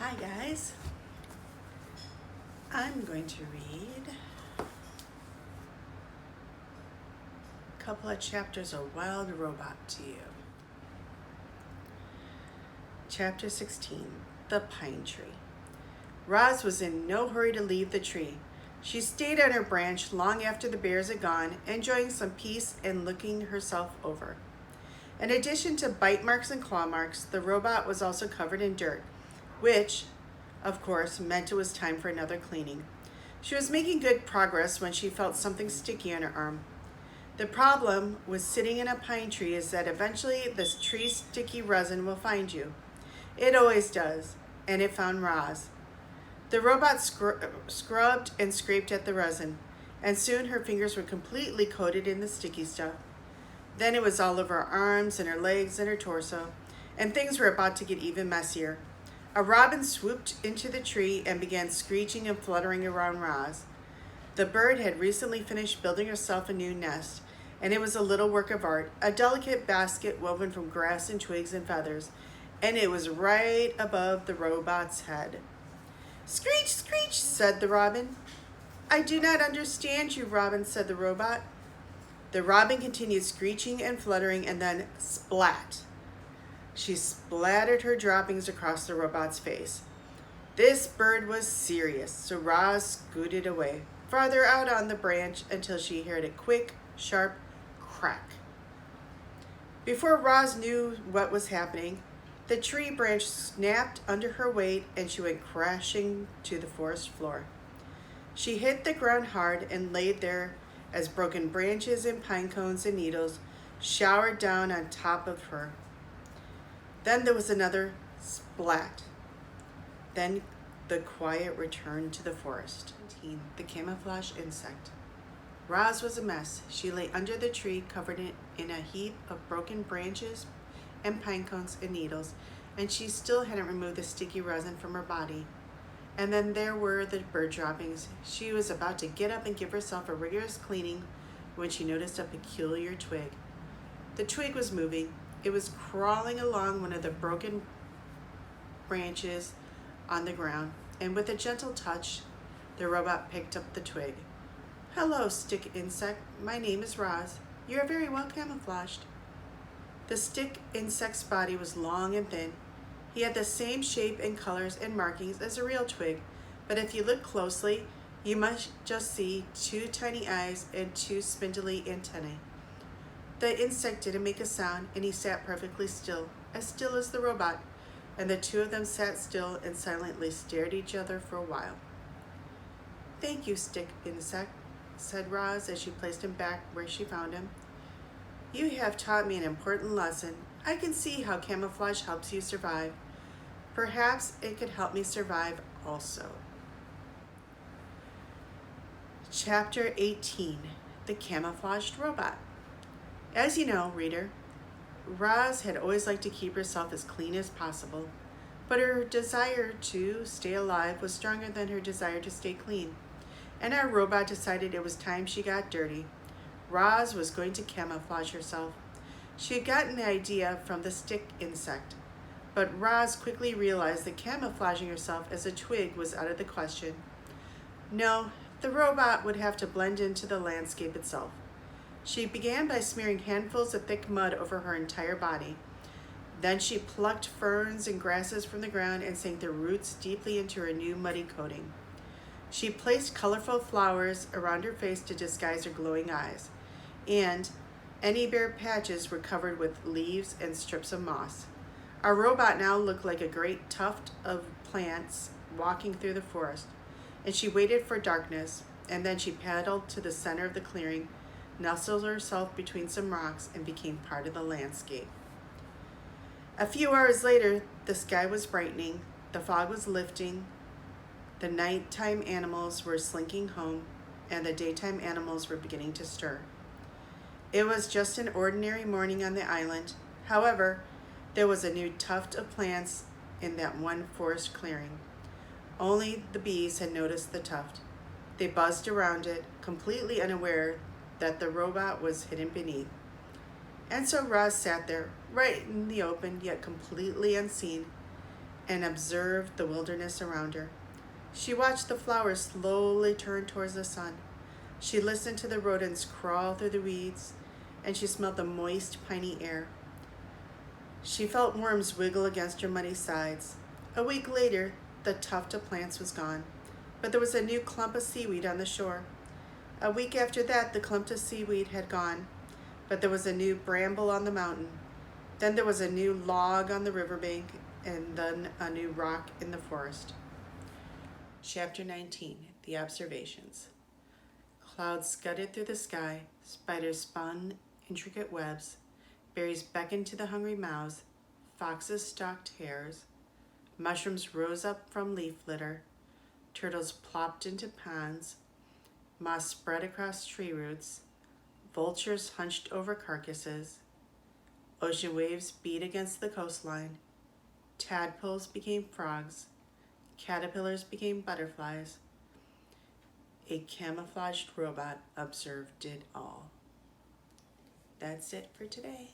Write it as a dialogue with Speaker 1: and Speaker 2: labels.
Speaker 1: Hi guys, I'm going to read a couple of chapters of Wild Robot to you. Chapter 16, The Pine Tree. Roz was in no hurry to leave the tree. She stayed on her branch long after the bears had gone, enjoying some peace and looking herself over. In addition to bite marks and claw marks, the robot was also covered in dirt, which, of course, meant it was time for another cleaning. She was making good progress when she felt something sticky on her arm. The problem with sitting in a pine tree is that eventually this tree's sticky resin will find you. It always does, and it found Roz. The robot scrubbed and scraped at the resin, and soon her fingers were completely coated in the sticky stuff. Then it was all over her arms and her legs and her torso, and things were about to get even messier. A robin swooped into the tree and began screeching and fluttering around Roz. The bird had recently finished building herself a new nest, and it was a little work of art, a delicate basket woven from grass and twigs and feathers, and it was right above the robot's head. "Screech, screech," said the robin. "I do not understand you, Robin," said the robot. The robin continued screeching and fluttering, and then splat. She splattered her droppings across the robot's face. This bird was serious, so Roz scooted away, farther out on the branch until she heard a quick, sharp crack. Before Roz knew what was happening, the tree branch snapped under her weight and she went crashing to the forest floor. She hit the ground hard and laid there as broken branches and pine cones and needles showered down on top of her. Then there was another splat. Then the quiet returned to the forest. The camouflage insect. Roz was a mess. She lay under the tree, covered in a heap of broken branches and pine cones and needles, and she still hadn't removed the sticky resin from her body. And then there were the bird droppings. She was about to get up and give herself a rigorous cleaning when she noticed a peculiar twig. The twig was moving. It was crawling along one of the broken branches on the ground, and with a gentle touch, the robot picked up the twig. "Hello, stick insect. My name is Roz. You are very well camouflaged." The stick insect's body was long and thin. He had the same shape and colors and markings as a real twig, but if you look closely, you must just see two tiny eyes and two spindly antennae. The insect didn't make a sound, and he sat perfectly still as the robot, and the two of them sat still and silently stared at each other for a while. "Thank you, stick insect," said Roz as she placed him back where she found him. "You have taught me an important lesson. I can see how camouflage helps you survive. Perhaps it could help me survive also." Chapter 18, The Camouflaged Robot. As you know, reader, Roz had always liked to keep herself as clean as possible, but her desire to stay alive was stronger than her desire to stay clean, and our robot decided it was time she got dirty. Roz was going to camouflage herself. She had gotten the idea from the stick insect, but Roz quickly realized that camouflaging herself as a twig was out of the question. No, the robot would have to blend into the landscape itself. She began by smearing handfuls of thick mud over her entire body. Then she plucked ferns and grasses from the ground and sank their roots deeply into her new muddy coating. She placed colorful flowers around her face to disguise her glowing eyes, and any bare patches were covered with leaves and strips of moss. Our robot now looked like a great tuft of plants walking through the forest, and she waited for darkness, and then she paddled to the center of the clearing, nestled herself between some rocks, and became part of the landscape. A few hours later, the sky was brightening, the fog was lifting, the nighttime animals were slinking home, and the daytime animals were beginning to stir. It was just an ordinary morning on the island. However, there was a new tuft of plants in that one forest clearing. Only the bees had noticed the tuft. They buzzed around it, completely unaware that the robot was hidden beneath. And so Roz sat there, right in the open, yet completely unseen. and observed the wilderness around her. She watched the flowers slowly turn towards the sun. She listened to the rodents crawl through the weeds, and she smelled the moist, piney air. She felt worms wiggle against her muddy sides. A week later, the tuft of plants was gone, but there was a new clump of seaweed on the shore. A week after that, the clump of seaweed had gone, but there was a new bramble on the mountain. Then there was a new log on the riverbank, and then a new rock in the forest. Chapter 19, The Observations. Clouds scudded through the sky, spiders spun intricate webs, berries beckoned to the hungry mouths, foxes stalked hares, mushrooms rose up from leaf litter, turtles plopped into ponds, moss spread across tree roots, vultures hunched over carcasses, ocean waves beat against the coastline, tadpoles became frogs, caterpillars became butterflies. A camouflaged robot observed it all. That's it for today.